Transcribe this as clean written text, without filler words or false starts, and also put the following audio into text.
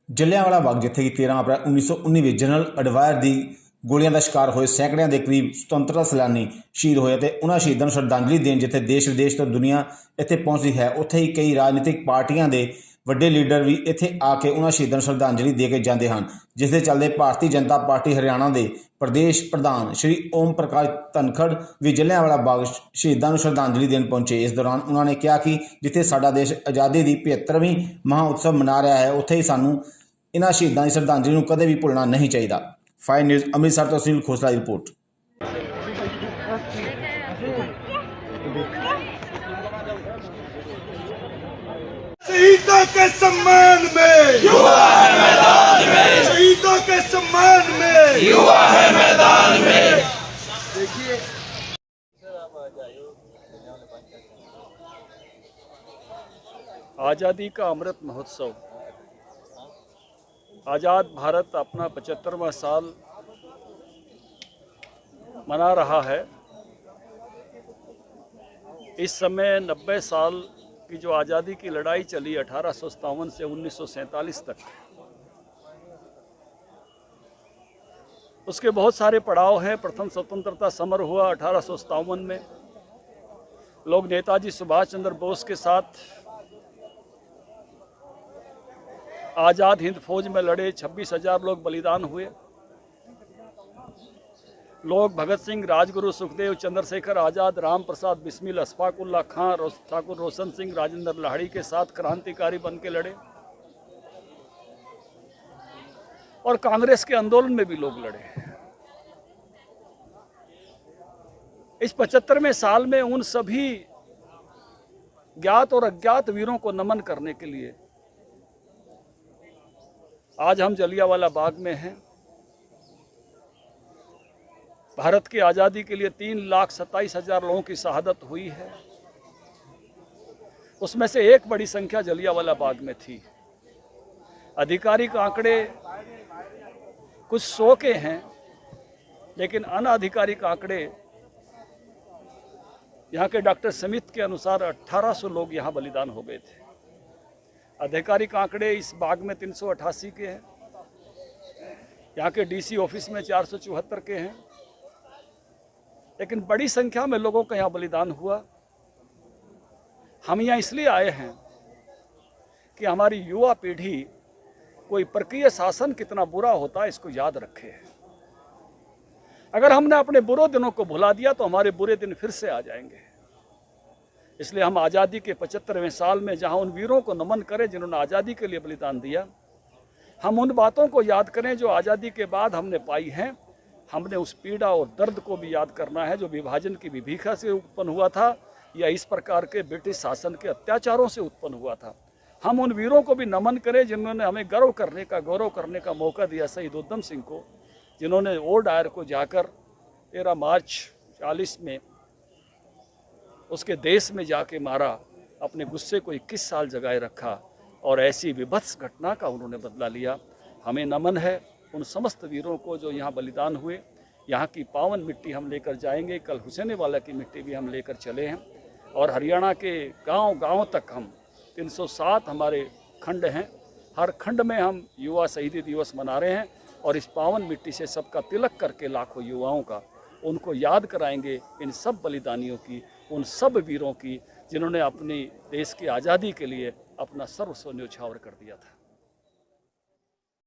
जलियांवाला बाग जिथे कि 13 अप्रैल 1919 में जनरल अडवायर की गोलियां का शिकार हुए सैकड़ियां के करीब स्वतंत्रता सैलानी शहीद होए ते उन्होंने शहीदों को श्रद्धांजलि देने जिथे देश विदेश तो दुनिया इत्थे पहुंचती है, उत्थे ही कई राजनीतिक पार्टियां के वड्डे लीडर भी इत्थे आके उन्होंने शहीदों को श्रद्धांजलि दे के जाते हैं। जिस दे चलते भारतीय जनता पार्टी हरियाणा के प्रदेश प्रधान श्री ओम प्रकाश धनखड़ भी जलियांवाला बाग शहीदों को श्रद्धांजलि देने पहुंचे। इस दौरान उन्होंने कहा कि जिथे साडा देश आज़ादी की 75वीं महाउत्सव मना रहा है, उत्थे ही सानू इन्हां शहीदों की श्रद्धांजलि को कदे भी भुलना नहीं चाहिए। फाइव न्यूज़ अमृतसर तो सुनील खोसला की रिपोर्ट। शहीदों के सम्मान में युवा है मैदान में, शहीदों के सम्मान में युवा है मैदान में। देखिए आज़ादी का अमृत महोत्सव, आज़ाद भारत अपना 75वां साल मना रहा है। इस समय 90 साल की जो आज़ादी की लड़ाई चली 1857 से 1947 तक, उसके बहुत सारे पड़ाव हैं। प्रथम स्वतंत्रता समर हुआ 1857 में। लोग नेताजी सुभाष चंद्र बोस के साथ आज़ाद हिंद फौज में लड़े, 26,000 लोग बलिदान हुए। लोग भगत सिंह, राजगुरु सुखदेव, चंद्रशेखर आज़ाद, राम प्रसाद बिस्मिल, अशफाक उल्लाह खां, ठाकुर रोशन सिंह, राजेंद्र लाहिड़ी के साथ क्रांतिकारी बन के लड़े। और कांग्रेस के आंदोलन में भी लोग लड़े। इस 75वें साल में उन सभी ज्ञात और अज्ञात वीरों को नमन करने के लिए आज हम जलियांवाला बाग में हैं। भारत की आज़ादी के लिए 3,27,000 लोगों की शहादत हुई है। उसमें से एक बड़ी संख्या जलियांवाला बाग में थी। आधिकारिक आंकड़े कुछ 100 के हैं, लेकिन अनाधिकारिक आंकड़े यहाँ के डॉक्टर स्मिथ के अनुसार 1800 लोग यहाँ बलिदान हो गए थे। आधिकारिक आंकड़े इस बाग में 388 के हैं। यहाँ के डीसी ऑफिस में 474 के हैं। लेकिन बड़ी संख्या में लोगों का यहाँ बलिदान हुआ। हम यहाँ इसलिए आए हैं कि हमारी युवा पीढ़ी कोई परकीय शासन कितना बुरा होता है इसको याद रखे। अगर हमने अपने बुरे दिनों को भुला दिया तो हमारे बुरे दिन फिर से आ जाएंगे। इसलिए हम आज़ादी के 75वें साल में जहाँ उन वीरों को नमन करें जिन्होंने आज़ादी के लिए बलिदान दिया, हम उन बातों को याद करें जो आज़ादी के बाद हमने पाई हैं। हमने उस पीड़ा और दर्द को भी याद करना है जो विभाजन की विभीषिका से उत्पन्न हुआ था या इस प्रकार के ब्रिटिश शासन के अत्याचारों से उत्पन्न हुआ था। हम उन वीरों को भी नमन करें जिन्होंने हमें गौरव करने का मौका दिया। शहीद उधम सिंह को, जिन्होंने ओल्ड आयर को जाकर 13 मार्च 40 में उसके देश में जाके मारा, अपने गुस्से को 21 साल जगाए रखा और ऐसी विभत्स घटना का उन्होंने बदला लिया। हमें नमन है उन समस्त वीरों को जो यहाँ बलिदान हुए। यहाँ की पावन मिट्टी हम लेकर जाएंगे। कल हुसैनीवाला की मिट्टी भी हम लेकर चले हैं और हरियाणा के गांव-गांव तक हम 307 हमारे खंड हैं। हर खंड में हम युवा शहीदी दिवस मना रहे हैं और इस पावन मिट्टी से सबका तिलक करके लाखों युवाओं का उनको याद कराएंगे, इन सब बलिदानियों की, उन सब वीरों की जिन्होंने अपनी देश की आज़ादी के लिए अपना सर्वस्व न्यौछावर कर दिया था।